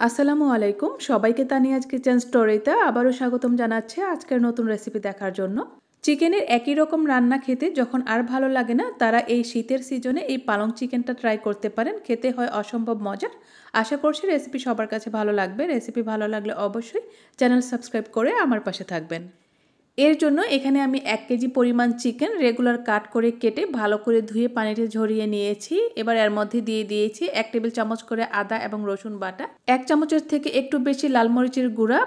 আসসালামু আলাইকুম সবাইকে তানিয়াজ কিচেন স্টোরিতে আবারও স্বাগতম জানাচ্ছি আজকের নতুন রেসিপি দেখার জন্য। চিকেনের একই রকম রান্না খেতে যখন আর ভালো লাগে না, তারা এই শীতের সিজনে এই পালং চিকেনটা ট্রাই করতে পারেন। খেতে হয় অসম্ভব মজার। আশা করছি রেসিপি সবার কাছে ভালো লাগবে। রেসিপি ভালো লাগলে অবশ্যই চ্যানেল সাবস্ক্রাইব করে আমার পাশে থাকবেন। এর জন্য এখানে আমি 1 কেজি পরিমাণ চিকেন রেগুলার কাট করে কেটে ভালো করে ধুয়ে পানিতে ঝরিয়ে নিয়েছি। এবার এর মধ্যে দিয়ে দিয়েছি 1 টেবিল চামচ করে আদা এবং রসুন বাটা, 1 চামচের থেকে একটু বেশি লাল মরিচের গুঁড়া,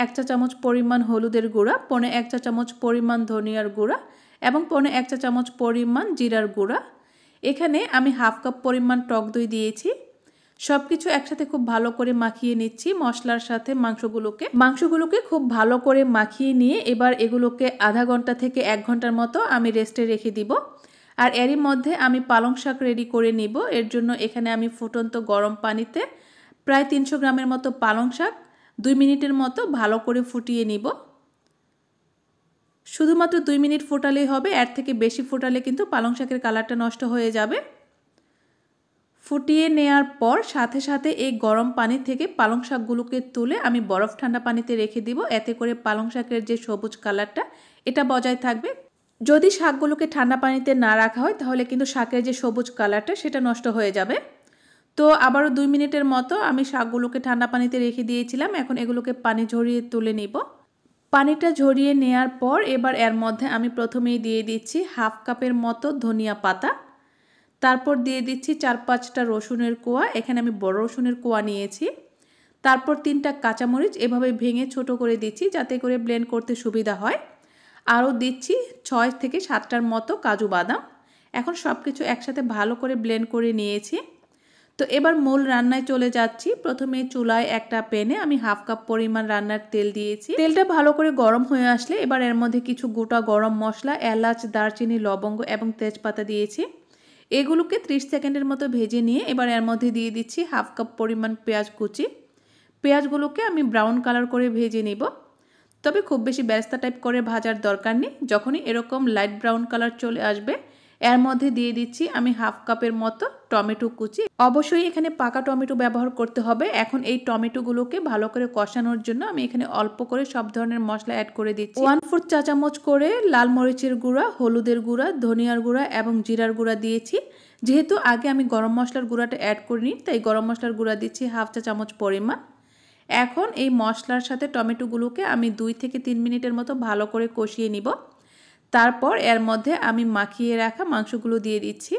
1 চা চামচ পরিমাণ হলুদের গুঁড়া, 1 চা চামচ পরিমাণ ধনিয়ার গুঁড়া এবং 1 চা চামচ পরিমাণ জিরার গুঁড়া। এখানে আমি হাফ কাপ পরিমাণ টক দই দিয়েছি। সবকিছু একসাথে খুব ভালো করে মাখিয়ে নিচ্ছি মশলার সাথে মাংসগুলোকে খুব ভালো করে মাখিয়ে নিয়ে এবার এগুলোকে আধা ঘন্টা থেকে 1 ঘন্টার মতো আমি রেস্টে রেখে দিব। আর এরই মধ্যে আমি পালং শাক রেডি করে নিব। এর জন্য এখানে আমি ফুটন্ত গরম পানিতে প্রায় 300 গ্রামের মতো পালং শাক 2 মিনিটের মতো ভালো করে ফুটিয়ে নিব। শুধুমাত্র 2 মিনিট ফোটালেই হবে, এর থেকে বেশি ফোটালে কিন্তু পালং শাকের কালারটা নষ্ট হয়ে যাবে। ফুটিয়ে নেওয়ার পর সাথে সাথে এই গরম পানি থেকে পালং শাকগুলোকে তুলে আমি বরফ ঠান্ডা পানিতে রেখে দিব। এতে করে পালং শাকের যে সবুজ কালারটা এটা বজায় থাকবে। যদি শাকগুলোকে ঠান্ডা পানিতে না রাখা হয় তাহলে কিন্তু শাকের যে সবুজ কালারটা সেটা নষ্ট হয়ে যাবে। তো আবারও 2 মিনিটের মতো আমি শাকগুলোকে ঠান্ডা পানিতে রেখে দিয়েছিলাম। এখন এগুলোকে পানি ঝরিয়ে তুলে নিব। পানিটা ঝরিয়ে নেওয়ার পর এবার এর মধ্যে আমি প্রথমেই দিয়ে দিচ্ছি হাফ কাপের মতো ধনিয়া পাতা, তারপর দিয়ে দিচ্ছি 4-5টা রসুনের কোয়া। এখানে আমি বড় রসুনের কোয়া নিয়েছি। তারপর 3টা কাঁচামরিচ এভাবে ভেঙে ছোট করে দিচ্ছি যাতে করে ব্লেন্ড করতে সুবিধা হয়। আরও দিচ্ছি 6 থেকে 7টার মতো কাজু বাদাম। এখন সব কিছু একসাথে ভালো করে ব্লেন্ড করে নিয়েছি। তো এবার মূল রান্নায় চলে যাচ্ছি। প্রথমে চুলায় একটা প্যানে আমি হাফ কাপ পরিমাণ রান্নার তেল দিয়েছি। তেলটা ভালো করে গরম হয়ে আসলে এবার এর মধ্যে কিছু গোটা গরম মশলা, এলাচ, দারচিনি, লবঙ্গ এবং তেজপাতা দিয়েছি। এগুলোকে 30 সেকেন্ডের মতো ভেজে নিয়ে এবার এর মধ্যে দিয়ে দিচ্ছি হাফ কাপ পরিমাণ পেঁয়াজ কুচি। পেঁয়াজগুলোকে আমি ব্রাউন কালার করে ভেজে নিব, তবে খুব বেশি বেরেস্তা টাইপ করে ভাজার দরকার নেই। যখনই এরকম লাইট ব্রাউন কালার চলে আসবে এর মধ্যে দিয়ে দিচ্ছি আমি হাফ কাপের মতো টমেটো কুচি। অবশ্যই এখানে পাকা টমেটো ব্যবহার করতে হবে। এখন এই টমেটোগুলোকে ভালো করে কষানোর জন্য আমি এখানে অল্প করে সব ধরনের মশলা অ্যাড করে দিচ্ছি। 1/4 চা চামচ করে লাল মরিচের গুঁড়া, হলুদের গুঁড়া, ধনিয়ার গুঁড়া এবং জিরার গুঁড়া দিয়েছি। যেহেতু আগে আমি গরম মশলার গুঁড়াটা অ্যাড করিনি তাই গরম মশলার গুঁড়া দিচ্ছি হাফ চা চামচ পরিমাণ। এখন এই মশলার সাথে টমেটোগুলোকে আমি 2 থেকে 3 মিনিটের মতো ভালো করে কষিয়ে নিব। তারপর এর মধ্যে আমি মাখিয়ে রাখা মাংসগুলো দিয়ে দিচ্ছি।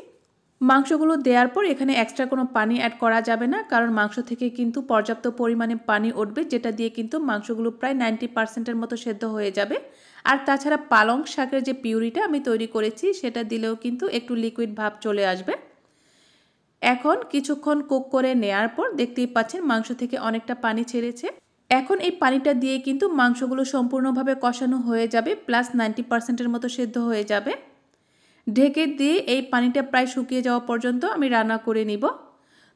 মাংসগুলো দেওয়ার পর এখানে এক্সট্রা কোনো পানি অ্যাড করা যাবে না, কারণ মাংস থেকে কিন্তু পর্যাপ্ত পরিমাণে পানি উঠবে, যেটা দিয়ে কিন্তু মাংসগুলো প্রায় 90%-এর মতো সেদ্ধ হয়ে যাবে। আর তাছাড়া পালং শাকের যে পিউরিটা আমি তৈরি করেছি সেটা দিলেও কিন্তু একটু লিকুইড ভাব চলে আসবে। এখন কিছুক্ষণ কুক করে নেওয়ার পর দেখতেই পাচ্ছেন মাংস থেকে অনেকটা পানি ছেড়েছে। এখন এই পানিটা দিয়ে কিন্তু মাংসগুলো সম্পূর্ণভাবে কষানো হয়ে যাবে, প্লাস 90%-এর মতো সেদ্ধ হয়ে যাবে। ঢেকে দিয়ে এই পানিটা প্রায় শুকিয়ে যাওয়া পর্যন্ত আমি রান্না করে নিব।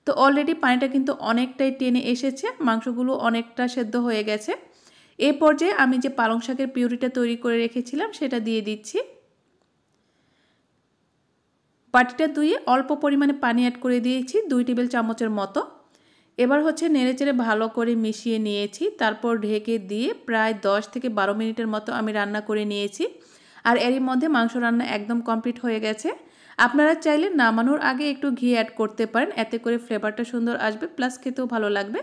তো অলরেডি পানিটা কিন্তু অনেকটাই টেনে এসেছে, মাংসগুলো অনেকটা সেদ্ধ হয়ে গেছে। এই পর্যায়ে আমি যে পালং শাকের পিউরিটা তৈরি করে রেখেছিলাম সেটা দিয়ে দিচ্ছি। বাটিটা ধুয়ে অল্প পরিমাণে পানি অ্যাড করে দিয়েছি 2 টেবিল চামচের মতো। এবার নেড়েচেড়ে ভালো করে মিশিয়ে নিয়েছি। তারপর ঢেকে দিয়ে প্রায় 10 থেকে 12 মিনিটের মতো আমি রান্না করে নিয়েছি। আর এরই মধ্যে মাংস রান্না একদম কমপ্লিট হয়ে গেছে। আপনারা চাইলে নামানোর আগে একটু ঘি অ্যাড করতে পারেন, এতে করে ফ্লেভারটা সুন্দর আসবে, প্লাস খেতেও ভালো লাগবে।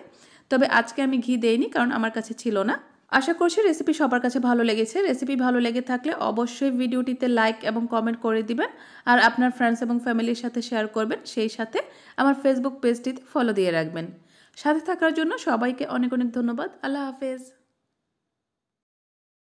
তবে আজকে আমি ঘি দেইনি কারণ আমার কাছে ছিল না। আশা করছি রেসিপি সবার কাছে ভালো লেগেছে। রেসিপি ভালো লেগে থাকলে অবশ্যই ভিডিওটিতে লাইক এবং কমেন্ট করে দিবেন আর আপনার ফ্রেন্ডস এবং ফ্যামিলির সাথে শেয়ার করবেন। সেই সাথে আমার ফেসবুক পেজটিতে ফলো দিয়ে রাখবেন। সাথে থাকার জন্য সবাইকে অনেক অনেক ধন্যবাদ। আল্লাহ হাফেজ।